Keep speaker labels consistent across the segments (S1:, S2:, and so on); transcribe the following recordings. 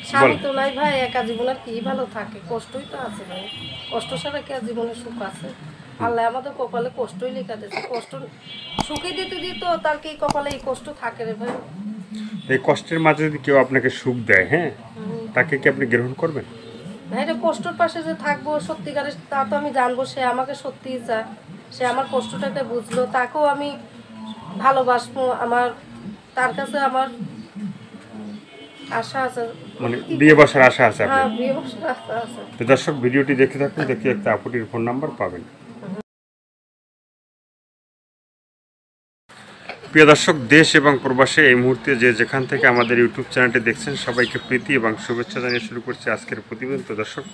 S1: স্বামী তো নাই ভাই, একা জীবন আর কি ভালো থাকে, কষ্টই তো আছে ভাই। কষ্ট ছাড়া কি আর জীবনে সুখ আছে? আল্লাহ আমাদের কপালে কষ্টই লেখা দিয়েছে, কষ্ট সুখে দিতে দিত, তার কি কপালে এই কষ্ট থাকে রে ভাই?
S2: এই কষ্টের মাঝে যদি কেউ আপনাকে সুখ দেয়, হ্যাঁ, তাকে কি আপনি গ্রহণ করবেন?
S1: ভাই রে, কষ্টর পাশে যে থাকবো সত্যিকারের, তা তো আমি জানবো সে আমাকে সত্যিই চায়, সে আমার কষ্টটাকে বুঝলো, তাকেও আমি ভালোবাসবো। আমার তার কাছে আমার আশা আছে,
S2: মানে বিয়ে বসার আশা আছে আপনার?
S1: হ্যাঁ, বিয়ে বসার আশা আছে।
S2: তো দর্শক, ভিডিওটি দেখতে থাকুন, দেখে একটা আপুটির ফোন নাম্বার পাবেন। প্রিয় দর্শক, দেশ এবং প্রবাসে এই মুহূর্তে যে যেখান থেকে আমাদের ইউটিউব চ্যানেলটি দেখছেন, সবাইকে প্রীতি এবং শুভেচ্ছা জানিয়ে শুরু করছি আজকের প্রতিবেদন। তো দর্শক,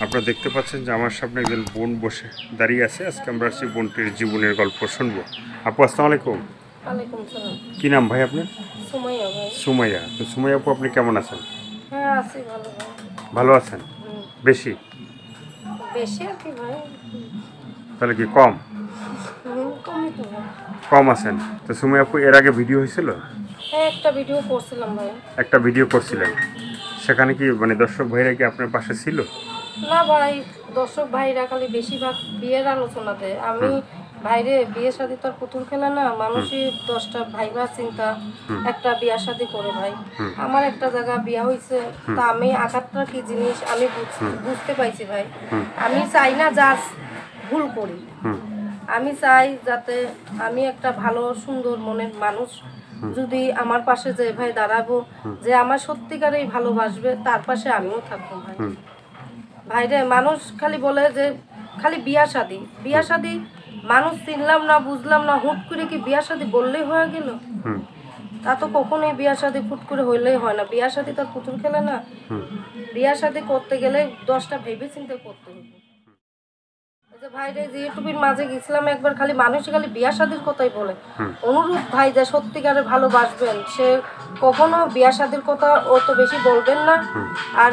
S2: আপনারা দেখতে পাচ্ছেন যে আমার সামনে একজন বোন বসে দাঁড়িয়ে আছে। আজকে আমরা আসছি বোনটির জীবনের গল্প শুনবো। আপু, আসসালামু আলাইকুম।
S1: ওয়ালাইকুম সালাম।
S2: কি নাম ভাই আপনার?
S1: সুমাইয়া ভাই।
S2: সুমাইয়া। তো সুমাইয়া আপু, আপনি কেমন আছেন?
S1: হ্যাঁ, আছি ভালো ভাই।
S2: ভালো আছেন? বেশি?
S1: বেশি আর কি ভাই,
S2: তাহলে কি কম?
S1: কমই তো ভাই।
S2: কম আছেন। তো সুমাইয়া আপু, এর আগে ভিডিও হয়েছিল?
S1: হ্যাঁ, একটা ভিডিও করছিলাম ভাই।
S2: একটা ভিডিও করছিলেন, সেখানে কি মানে দর্শক ভাইরা কি আপনার পাশে ছিল?
S1: না ভাই, দর্শক ভাইরা খালি বেশিরভাগ বিয়ের আলোচনা দেয়। আমি ভাইরে, বিয়ে শাদী তো আর পুতুল খেলা না, মানুষই 10টা ভাইবা চিন্তা একটা বিয়া শাদী করে ভাই। আমার একটা জায়গা বিয়া হয়েছে, তা আমি আঘাতটা কি জিনিস আমি বুঝতে পাইছি ভাই। আমি চাই না যা ভুল করি, আমি চাই যাতে আমি একটা ভালো সুন্দর মনের মানুষ যদি আমার পাশে যে ভাই দাঁড়াবো, যে আমার সত্যিকারেই ভালোবাসবে, তার পাশে আমিও থাকবো ভাই। ভাইরে, মানুষ খালি বলে যে খালি বিয়া শাদী বিয়া শাদী, মানুষ চিনলাম না বুঝলাম না, হুট করে কি বিয়া শাদী বললেই হয়ে গেল? তা তো কখনোই বিয়া শাদী হুট করে হইলেই হয় না। বিয়া শাদী তার পুতুল খেলে না। বিয়া শাদী করতে গেলে 10টা ভেবে চিন্তে করতে হবে। যে ভাইরে, যে ইউটিউবের মাঝে গেছিলাম একবার, খালি মানুষই খালি বিয়া শাদীর কথাই বলে। অনুরোধ ভাই, যে সত্যিকারে ভালোবাসবেন সে কখনো বিয়া শাদীর কথা ও তো বেশি বলবেন না। আর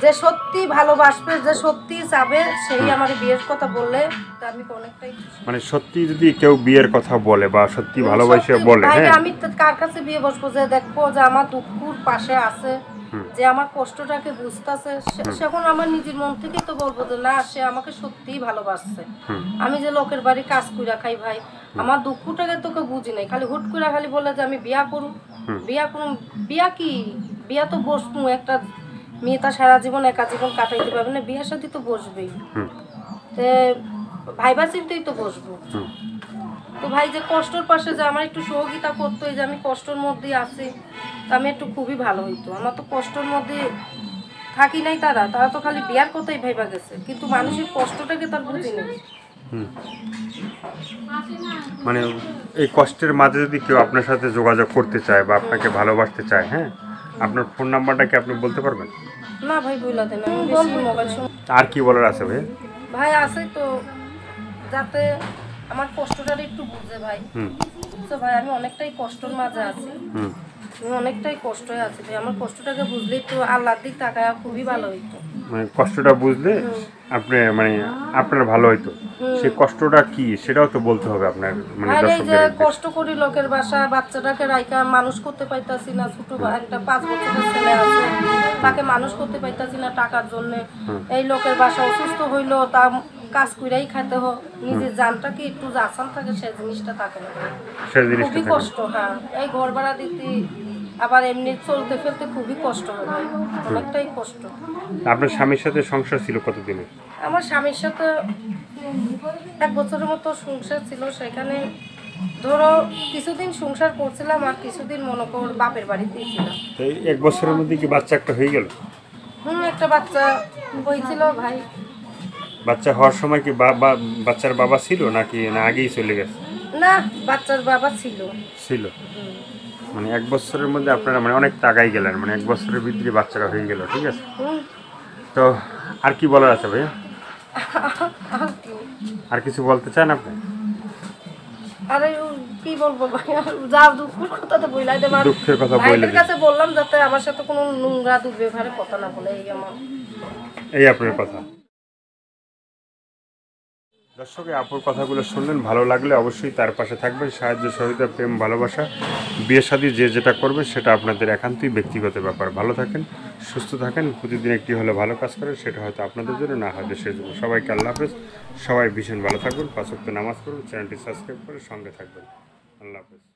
S1: যে সত্যি ভালোবাসবে, যে সত্যি চাবে, সেই আমার বিয়ের কথা বললে তা আমি অনেকটাই খুশি।
S2: মানে সত্যি যদি কেউ বিয়ের কথা বলে বা সত্যি ভালোবাসে বলে,
S1: ভাই,
S2: হ্যাঁ,
S1: আমি কার কাছে বিয়ে বসবো? যে দেখবো যে আমার দুঃখের পাশে আছে, যে আমার কষ্টটাকে বুঝতেছে, সেখন আমার নিজের মন থেকে তো বলবো যে না, সে আমাকে সত্যিই ভালোবাসছে। আমি যে লোকের বাড়ি কাজ কইরা খাই ভাই, আমার দুঃখটাকে তোকে বুঝি নাই, খালি হুট করে খালি বলে যে আমি বিয়া করুম বিয়া করুম। বিয়া কি? বিয়া তো বসবো, একটা মেয়ে তা সারা জীবন একা জীবন কাটাইতে পারবে না, বিয়ের সাথে তো বসবেই। তে ভাইবা চিন্তেই তো বসবো। তো ভাই, যে কষ্টর পাশে যে আমার একটু সহযোগিতা করতো, এই যে আমি কষ্টের মধ্যে আছি, আমি একটু খুবই ভালো হইতো। আমার তো কষ্টের মধ্যে থাকি নাই, তারা তো খালি বিয়ার কথাই ভাইবা গেছে, কিন্তু মানুষের কষ্টটাকে তার বুঝি নেই।
S2: মানে এই কষ্টের মাঝে যদি কেউ আপনার সাথে যোগাযোগ করতে চায় বা আপনাকে ভালোবাসতে চায়, হ্যাঁ, আপনার ফোন নাম্বারটা কি আপনি বলতে পারবেন?
S1: না ভাই, বইলা দেন, আমি বেশি মোবাইল
S2: আর কি বলার আছে ভাই?
S1: ভাই আছে তো, যাতে আমার কষ্টটা একটু বুঝে ভাই। তো ভাই, আমি অনেকটাই কষ্টের মাঝে আছি, আমি অনেকটাই কষ্টই আছি ভাই। আমার কষ্টটাকে বুঝলে একটু আল্লাহর দিক তাকায় খুবই ভালো হইতো।
S2: মানে কষ্টটা বুঝলে আপনি মানে আপনার ভালো হইতো। সেই কষ্টটা কি সেটাও তো বলতে হবে আপনার, মানে
S1: ভাই, এই যে
S2: দর্শকদের।
S1: কষ্ট করি লোকের বাসা, বাচ্চাটাকে রাইকা মানুষ করতে পাইতাছি না, ছোট একটা 5 বছরের ছেলে আছে, তাকে মানুষ করতে পাইতাছি না টাকার জন্য। এই লোকের বাসা অসুস্থ হইলো, তা কাজ কইরাই খাইতে হয়, নিজের জানটাকে একটু আসান থাকে, সেই জিনিসটা থাকে না, খুবই কষ্ট। হ্যাঁ, এই ঘর ভাড়া দিতে, আবার এমনি চলতে ফেলতে খুবই কষ্ট হয় ভাই, অনেকটাই কষ্ট।
S2: আপনার স্বামীর সাথে সংসার ছিল কতদিনে?
S1: আমার স্বামীর সাথে 1 বছরের মতো সংসার ছিল, সেখানে ধরো কিছুদিন সংসার করছিলাম, আর কিছুদিন মনে কর বাপের বাড়িতেই ছিলাম।
S2: এই 1 বছরের মধ্যে কি বাচ্চা একটা হয়ে গেল?
S1: একটা বাচ্চা হয়েছিল ভাই।
S2: বাচ্চা হওয়ার সময় কি বাচ্চার বাবা ছিল নাকি না আগেই চলে গেছে?
S1: না, বাচ্চার বাবা ছিল।
S2: মানে 1 বছরের মধ্যে আপনারা মানে অনেক তাগাই গেলেন, মানে 1 বছরের ভিতরে বাচ্চারা হয়ে গেল, ঠিক আছে। তো আর কি বলার আছে ভাইয়া? আর কিছু বলতে চান আপনি?
S1: আরে কি বলবো ভাই, যা দুঃখের কথা তো বইলাই দে।
S2: দুঃখের কথা বলে
S1: ভাইদের কাছে বললাম যাতে আমার সাথে কোনো নোংরা দুর্ব্যবহারের কথা না বলে, এই আমার,
S2: এই আপনার কথা। দর্শক এই আপুর কথাগুলো শুনলেন, ভালো লাগলে অবশ্যই তার পাশে থাকবেন। সাহায্য সহযোগিতা, প্রেম, ভালোবাসা, বিয়ে শাদী যে যেটা করবেন সেটা আপনাদের একান্তই ব্যক্তিগত ব্যাপার। ভালো থাকেন, সুস্থ থাকেন, প্রতিদিন একটি হলে ভালো কাজ করেন, সেটা হয়তো আপনাদের জন্য, না হয় দেশের জন্য। সবাইকে আল্লাহ হাফেজ। সবাই ভীষণ ভালো থাকবেন, 5 ওয়াক্ত নামাজ পড়ুন, চ্যানেলটি সাবস্ক্রাইব করে সঙ্গে থাকবেন। আল্লাহ হাফেজ।